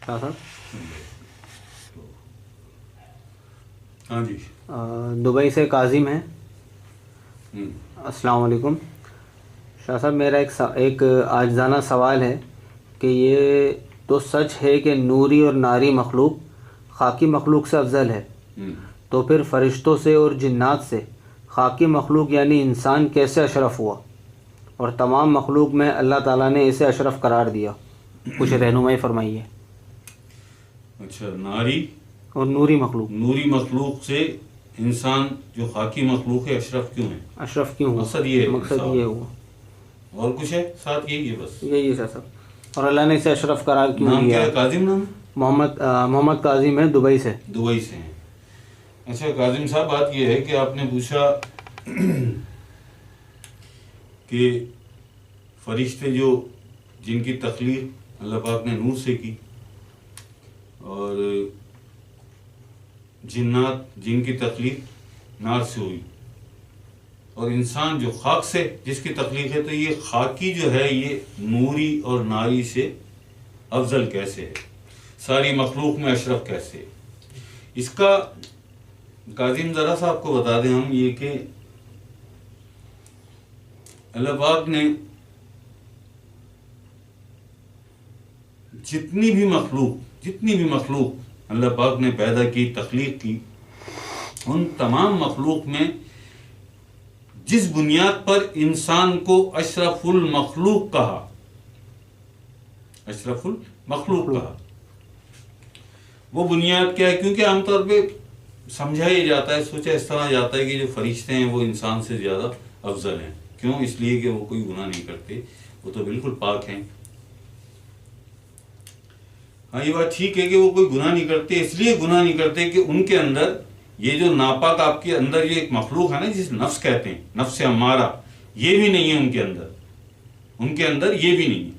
شاہ صاحب ہاں جی دبئی سے کاظم ہیں. السلام علیکم شاہ صاحب. میرا ایک عاجزانہ سوال ہے کہ یہ تو سچ ہے کہ نوری اور ناری مخلوق خاکی مخلوق سے افضل ہے، تو پھر فرشتوں سے اور جنات سے خاکی مخلوق یعنی انسان کیسے اشرف ہوا، اور تمام مخلوق میں اللہ تعالیٰ نے اسے اشرف قرار دیا؟ کچھ رہنمائی فرمائیے. اچھا، ناری اور نوری مخلوق سے انسان جو خاکی مخلوق ہے اشرف کیوں ہے؟ اشرف کیوں ہوا؟ مقصد یہ ہے، مقصد یہ ہوا. اور کچھ ہے ساتھ یہی ہے بس؟ یہی ہے شاہ صاحب. اور اللہ نے اسے اشرف قرار کیوں نام کیا دیا؟ ہے؟ کاظم نام؟ محمد کاظم ہے، دبئی سے. دبئی سے ہیں. اچھا کاظم صاحب، بات یہ ہے کہ آپ نے پوچھا کہ فرشتے جو جن کی تخلیق اللہ پاک نے نور سے کی، اور جنات جن کی تخلیق نار سے ہوئی، اور انسان جو خاک سے جس کی تخلیق ہے، تو یہ خاکی جو ہے یہ نوری اور ناری سے افضل کیسے ہے، ساری مخلوق میں اشرف کیسے ہے؟ اس کا کاظم ذرا سا آپ کو بتا دیں ہم یہ کہ اللہ پاک نے جتنی بھی مخلوق اللہ پاک نے پیدا کی، تخلیق کی، ان تمام مخلوق میں جس بنیاد پر انسان کو اشرف المخلوق کہا، وہ بنیاد کیا ہے؟ کیونکہ عام طور پہ سمجھا ہی جاتا ہے، سوچا اس طرح جاتا ہے کہ جو فرشتے ہیں وہ انسان سے زیادہ افضل ہیں. کیوں؟ اس لیے کہ وہ کوئی گناہ نہیں کرتے، وہ تو بالکل پاک ہیں. ہاں یہ بات ٹھیک ہے کہ وہ کوئی گناہ نہیں کرتے، اس لیے گناہ نہیں کرتے کہ ان کے اندر یہ جو ناپاک آپ کے اندر یہ ایک مخلوق ہے نا جس نفس کہتے ہیں، نفس امارہ، یہ بھی نہیں ہے ان کے اندر یہ بھی نہیں ہے.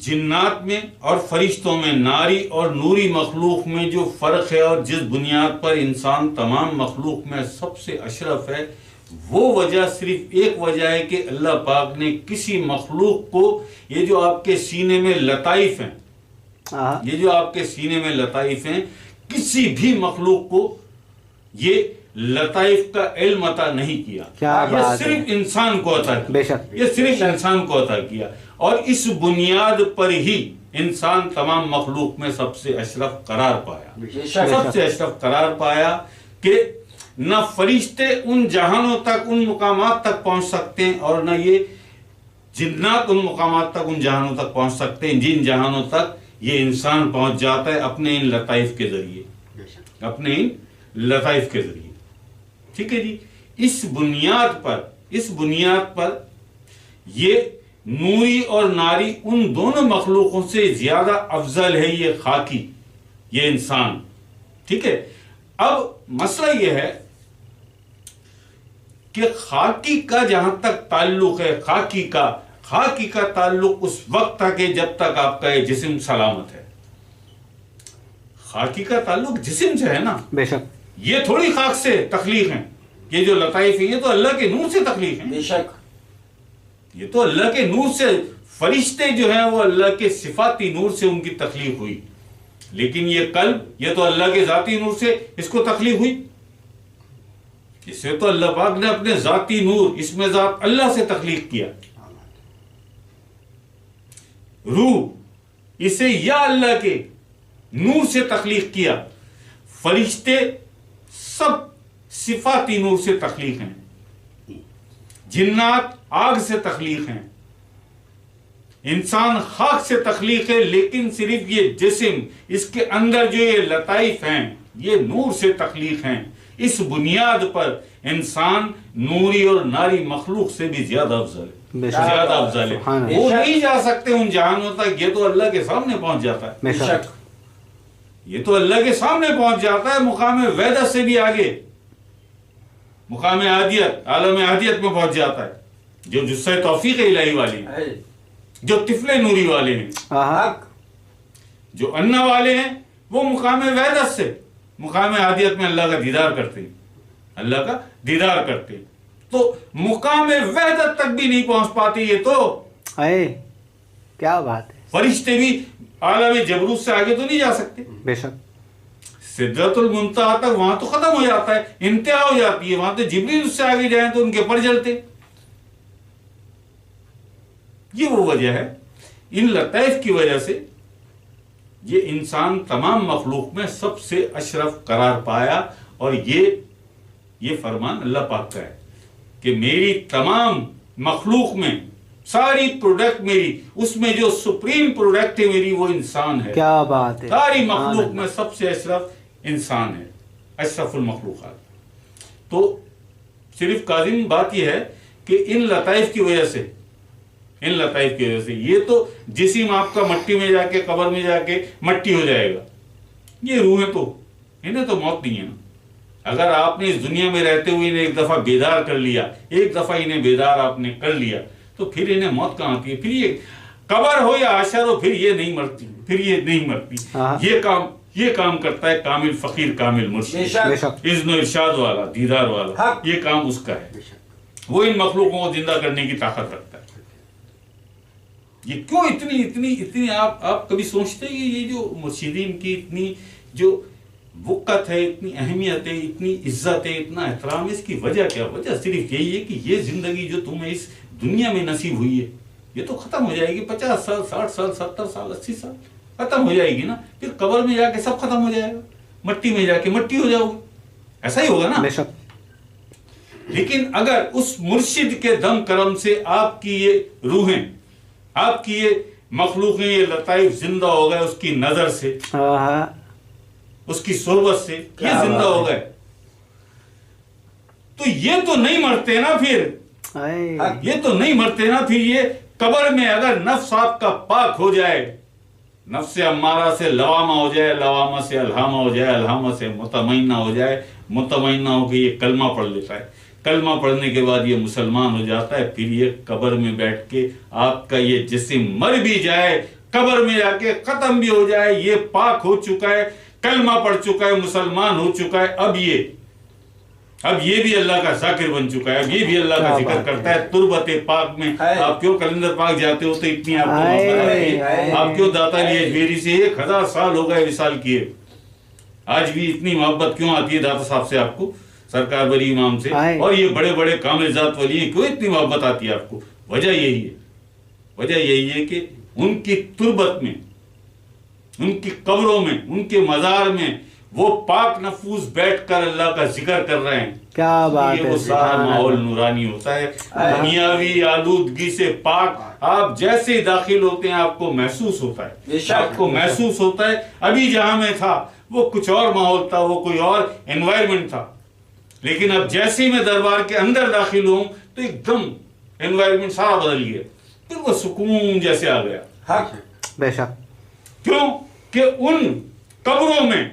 جنات میں اور فرشتوں میں، ناری اور نوری مخلوق میں جو فرق ہے اور جس بنیاد پر انسان تمام مخلوق میں سب سے اشرف ہے، وہ وجہ صرف ایک وجہ ہے کہ اللہ پاک نے کسی مخلوق کو یہ جو آپ کے سینے میں لطائف ہیں، کسی بھی مخلوق کو یہ لطائف کا علم عطا نہیں کیا. یہ صرف انسان کو عطا کیا، اور اس بنیاد پر ہی انسان تمام مخلوق میں سب سے اشرف قرار پایا کہ نہ فرشتے ان جہانوں تک، ان مقامات تک پہنچ سکتے ہیں، اور نہ یہ جنات ان مقامات تک، ان جہانوں تک پہنچ سکتے ہیں جن جہانوں تک یہ انسان پہنچ جاتا ہے اپنے ان لطائف کے ذریعے. ٹھیک ہے جی. اس بنیاد پر یہ نوری اور ناری ان دونوں مخلوقوں سے زیادہ افضل ہے، یہ خاکی، یہ انسان. ٹھیک ہے. اب مسئلہ یہ ہے کہ خاکی کا جہاں تک تعلق ہے، خاکی کا تعلق اس وقت تک ہے جب تک آپ کا یہ جسم سلامت ہے. خاکی کا تعلق جسم سے ہے نا. بے شک. یہ تھوڑی خاک سے تخلیق ہیں، یہ جو لطائف ہیں یہ تو اللہ کے نور سے تخلیق ہیں. بے شک. یہ تو اللہ کے نور سے، فرشتے جو ہیں وہ اللہ کے صفاتی نور سے ان کی تخلیق ہوئی. لیکن یہ قلب، یہ تو اللہ کے ذاتی نور سے اس کو تخلیق ہوئی. اسے تو اللہ پاک نے اپنے ذاتی نور، اس میں ذات اللہ سے تخلیق کیا. روح، اسے یا اللہ کے نور سے تخلیق کیا. فرشتے سب صفاتی نور سے تخلیق ہیں. جنات آگ سے تخلیق ہیں. انسان خاک سے تخلیق ہے، لیکن صرف یہ جسم، اس کے اندر جو یہ لطائف ہیں یہ نور سے تخلیق ہیں. اس بنیاد پر انسان نوری اور ناری مخلوق سے بھی زیادہ افضل ہے. وہ نہیں جا سکتے ان جہانوں تک، یہ تو اللہ کے سامنے پہنچ جاتا ہے. یہ تو اللہ کے سامنے پہنچ جاتا ہے، مقام وحدت سے بھی آگے، مقام عادیت، عالم عادیت میں پہنچ جاتا ہے. جو جثہ توفیق الہی والے ہیں، جو طفل نوری والے ہیں، جو انا والے ہیں، وہ مقام وحدت سے مقام عادیت میں اللہ کا دیدار کرتے ہیں. تو مقام وحدت تک بھی نہیں پہنچ پاتے. یہ تو کیا بات ہے. فرشتے بھی عالم جبروت سے آگے تو نہیں جا سکتے. بے شک. سدرۃ المنتہا تک وہاں تو ختم ہو جاتا ہے, انتہا ہو جاتی ہے, وہاں تو جبریل اس سے آگے جائیں تو ان کے پر جلتے. یہ وہ وجہ ہے, ان لطائف کی وجہ سے یہ انسان تمام مخلوق میں سب سے اشرف قرار پایا. اور یہ فرمان اللہ پاک کا ہے کہ میری تمام مخلوق میں ساری پروڈکٹ میری, اس میں جو سپریم پروڈکٹ ہے میری وہ انسان ہے. کیا بات ہے. ساری مخلوق میں سب سے اشرف انسان ہے, اشرف المخلوقات. تو صرف کاظم بات یہ ہے کہ ان لطائف کی وجہ سے یہ تو جسم آپ کا مٹی میں جا کے قبر میں جا کے مٹی ہو جائے گا. یہ روحیں تو انہیں تو موت نہیں ہے نا. اگر آپ نے اس دنیا میں رہتے ہوئے انہیں ایک دفعہ بیدار کر لیا, ایک دفعہ انہیں بیدار آپ نے کر لیا, تو پھر انہیں موت کہاں آتی ہے؟ پھر یہ قبر ہو یا حشر ہو, پھر یہ نہیں مرتی, پھر یہ نہیں مرتی. یہ کام کرتا ہے کامل فقیر, کامل مرشد, اذن و ارشاد والا, دیدار والا. یہ کام اس کا ہے. وہ ان مخلوقوں کو زندہ کرنے کی طاقت رکھتا ہے. یہ کیوں اتنی آپ کبھی سوچتے ہیں کہ یہ جو مرشدین کی اتنی جو وقت ہے, اتنی اہمیت ہے, اتنی عزت ہے, اتنا احترام ہے, اس کی وجہ کیا؟ وجہ صرف یہی ہے کہ یہ زندگی جو تمہیں اس دنیا میں نصیب ہوئی ہے یہ تو ختم ہو جائے گی. 50 سال 60 سال 70 سال 80 سال ختم ہو جائے گی نا. پھر قبر میں جا کے سب ختم ہو جائے گا, مٹی میں جا کے مٹی ہو جاؤ گے. ایسا ہی ہوگا نا. لیکن اگر اس مرشد کے دم کرم سے آپ کی یہ روحیں, آپ کی یہ مخلوقیں, یہ لطائف زندہ ہو گئے اس کی نظر سے, اس کی صحبت سے یہ زندہ ہو گئے, تو یہ تو نہیں مرتے نا. پھر یہ تو نہیں مرتے نا. پھر یہ قبر میں اگر نفس آپ کا پاک ہو جائے, نفس امارہ سے لوامہ ہو جائے, لوامہ سے الہامہ ہو جائے, الہامہ سے مطمئنہ ہو جائے, مطمئنہ ہو کے یہ کلمہ پڑھ لیتا ہے, کلمہ پڑھنے کے بعد یہ مسلمان ہو جاتا ہے. پھر یہ قبر میں بیٹھ کے آپ کا یہ جسم مر بھی جائے, قبر میں جا کے ختم بھی ہو جائے, یہ پاک ہو چکا ہے, کلمہ پڑھ چکا ہے, مسلمان ہو چکا ہے. اب یہ بھی اللہ کا ذاکر بن چکا ہے, اب یہ بھی اللہ کا ذکر کرتا ہے. تربت پاک میں آپ کیوں کلندر پاک جاتے ہو تو اتنی آپ کو محبت آتی ہے. آپ کیوں داتا علی اجمیری سے 1000 سال ہو گئے وصال کیے, آج بھی اتنی محبت کیوں آتی ہے داتا صاحب سے آپ کو, سرکار بری امام سے, اور یہ بڑے بڑے کامل ذات ولی ہیں, کیوں اتنی محبت آتی ہے آپ کو؟ وجہ یہی ہے کہ ان کی تربت میں, ان کی قبروں میں, ان کے مزار میں وہ پاک نفوس بیٹھ کر اللہ کا ذکر کر رہے ہیں. کیا بات ہے. وہ سارا ماحول نورانی ہوتا ہے, دنیاوی آلودگی سے پاک. آپ جیسے ہی داخل ہوتے ہیں آپ کو محسوس ہوتا ہے, آپ کو محسوس ہوتا ہے ابھی جہاں میں تھا وہ کچھ اور ماحول تھا, وہ کوئی اور انوائرمنٹ تھا, لیکن اب جیسے ہی میں دربار کے اندر داخل ہوں تو ایک دم انوائرمنٹ سارا بدل گیا, پھر وہ سکون جیسے آ گیا. بے شک. کیوں کہ ان قبروں میں,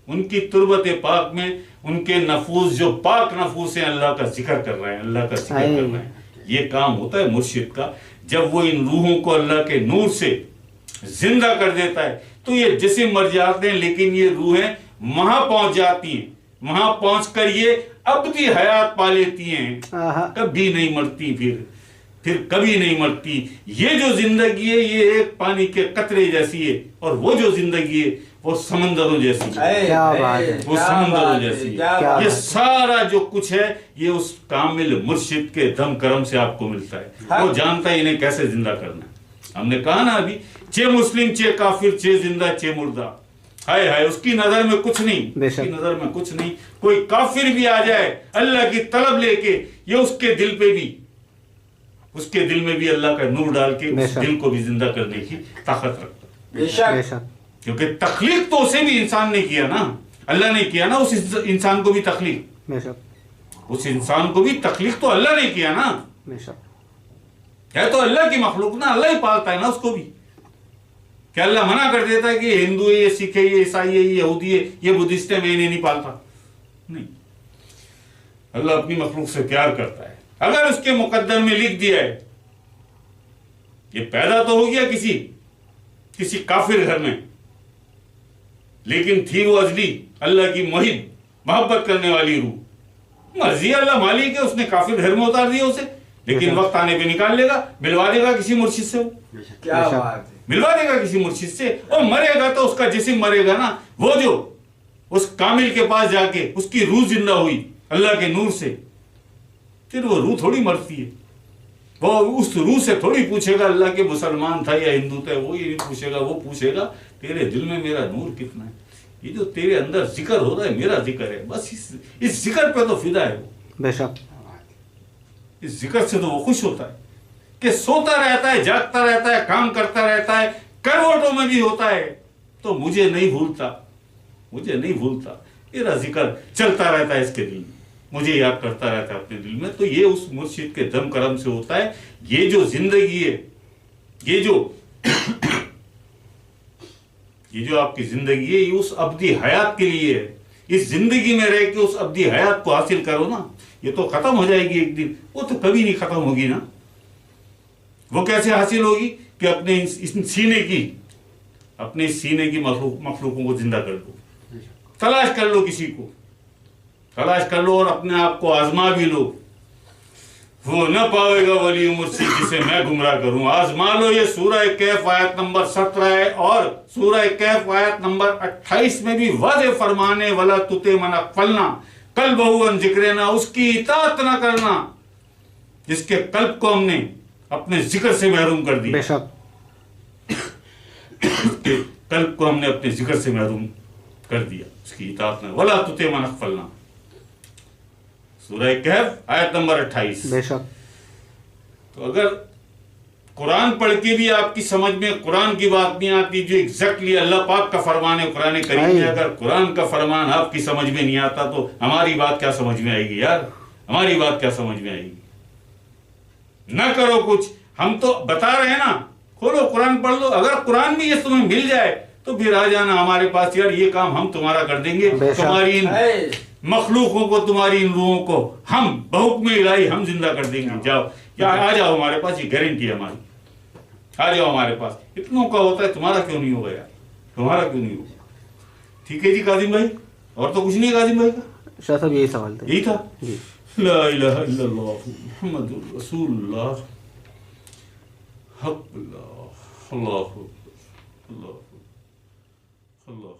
ان کی تربت پاک میں ان کے نفوس جو پاک نفوس ہیں اللہ کا ذکر کر رہے ہیں, اللہ کا ذکر کر رہے ہیں. یہ کام ہوتا ہے مرشد کا. جب وہ ان روحوں کو اللہ کے نور سے زندہ کر دیتا ہے تو یہ جسم مر جاتے ہیں, لیکن یہ روحیں وہاں پہنچ جاتی ہیں, وہاں پہنچ کر یہ ابدی حیات پا لیتی ہیں, کبھی نہیں مرتی. پھر کبھی نہیں مرتی. یہ جو زندگی ہے یہ ایک پانی کے قطرے جیسی ہے, اور وہ جو زندگی ہے وہ سمندروں جیسی ہے, وہ سمندروں جیسی ہے. یہ سارا جو کچھ ہے یہ اس کامل مرشد کے دم کرم سے آپ کو ملتا ہے. وہ جانتا ہے انہیں کیسے زندہ کرنا ہے. ہم نے کہا نا ابھی, چے مسلم چے کافر چے زندہ چے مردہ, ہائے اس کی نظر میں کچھ نہیں, اس کی نظر میں کچھ نہیں. کوئی کافر بھی آ جائے اللہ کی طلب لے کے, یہ اس کے دل پہ بھی, اس کے دل میں بھی اللہ کا نور ڈال کے اس دل کو بھی زندہ کرنے کی طاقت رکھتا ہے. کیونکہ تخلیق تو اسے بھی انسان نے کیا نا, اللہ نے کیا نا اس انسان کو بھی تخلیق, اس انسان کو بھی تخلیق تو اللہ نے کیا نا. ہے تو اللہ کی مخلوق نا, اللہ ہی پالتا ہے نا اس کو بھی. کہ اللہ منع کر دیتا ہے کہ یہ ہندو ہے, یہ سکھ ہے, یہ عیسائی ہے, یہ یہودی ہے, یہ بدھسٹ ہے, میں انہیں نہیں پالتا. نہیں, اللہ اپنی مخلوق سے پیار کرتا ہے. اگر اس کے مقدر میں لکھ دیا ہے, یہ پیدا تو ہو گیا کسی کافر گھر میں, لیکن تھی وہ ازلی اللہ کی محب محبت کرنے والی روح. مرضی اللہ مالک ہے, اس نے کافر گھر میں اتار دیا اسے, لیکن وقت آنے پہ نکال لے گا، ملوا دے گا کسی مرشد سے، کیا بات ہے، ملوا دے گا کسی مرشد سے، اور مرے گا تو اس کا جسم مرے گا نا، وہ جو اس کامل کے پاس جا کے اس کی روح زندہ ہوئی اللہ کے نور سے، پھر وہ روح تھوڑی مرتی ہے، وہ اس روح سے تھوڑی پوچھے گا اللہ کے مسلمان تھا یا ہندو تھا، وہ یہ نہیں پوچھے گا، وہ پوچھے گا تیرے دل میں میرا نور کتنا ہے، یہ جو تیرے اندر ذکر ہو رہا ہے میرا ذکر ہے، بس اس ذکر پہ تو فدا ہے وہ، بے شک اس ذکر سے تو وہ خوش ہوتا ہے کہ سوتا رہتا ہے، جاگتا رہتا ہے، کام کرتا رہتا ہے، کروٹوں میں بھی ہوتا ہے تو مجھے نہیں بھولتا، مجھے نہیں بھولتا، میرا ذکر چلتا رہتا ہے اس کے دل میں، مجھے یاد کرتا رہتا ہے اپنے دل میں، تو یہ اس مرشد کے دم کرم سے ہوتا ہے۔ یہ جو زندگی ہے، یہ جو آپ کی زندگی ہے، یہ اس ابدی حیات کے لیے ہے، اس زندگی میں رہ کے اس ابدی حیات کو حاصل کرو نا، یہ تو ختم ہو جائے گی ایک دن، وہ تو کبھی نہیں ختم ہوگی نا، وہ کیسے حاصل ہوگی کہ اپنے سینے کی مخلوقوں کو زندہ کر دو، تلاش کر لو، کسی کو تلاش کر لو اور اپنے آپ کو آزما بھی لو، وہ نہ پاوے گا ولی مرشد جسے میں گمراہ کروں، آزما لو۔ یہ سورہ کہف آیت نمبر 17 ہے، اور سورہ کہف آیت نمبر 28 میں بھی واضح فرمانے ولا تطع من اغفلنا قلبہ عن ذکرنا، اس کی اطاعت نہ کرنا جس کے قلب کو ہم نے اپنے ذکر سے محروم کر دیا، بے شک اس کے قلب کو ہم نے اپنے ذکر سے محروم کر دیا، اس کی اطاعت نہ، ولا تطع من اغفلنا، سورہ کہف آیت نمبر 28۔ بے شک تو اگر قرآن پڑھ کے بھی آپ کی سمجھ میں قرآن کی بات نہیں آتی جو ایگزیکٹلی اللہ پاک کا فرمان ہے قرآن کریم میں، اگر قرآن کا فرمان آپ کی سمجھ میں نہیں آتا تو ہماری بات کیا سمجھ میں آئے گی یار، ہماری بات کیا سمجھ میں آئے گی؟ نہ کرو کچھ، ہم تو بتا رہے ہیں نا، کھولو قرآن پڑھ لو، اگر قرآن میں یہ تمہیں مل جائے تو پھر آ جانا ہمارے پاس، یار یہ کام ہم تمہارا کر دیں گے، تمہاری ان مخلوقوں کو، تمہاری ان روحوں کو ہم بحکم الہی ہم زندہ کر دیں گے، جاؤ یا آ جاؤ ہمارے پاس، یہ گارنٹی ہے ہماری، آ جاؤ ہمارے پاس۔ اتنوں کا ہوتا ہے، تمہارا کیوں نہیں ہوگا یار، تمہارا کیوں نہیں ہوگا؟ ٹھیک ہے جی کاظم بھائی، اور تو کچھ نہیں کاظم بھائی کا؟ شاہ صاحب یہی سوال تھا، یہی تھا۔ جی لا الہ الا اللہ محمد رسول اللہ، حق اللہ، اللہ اکبر، اللہ اکبر، اللہ اکبر۔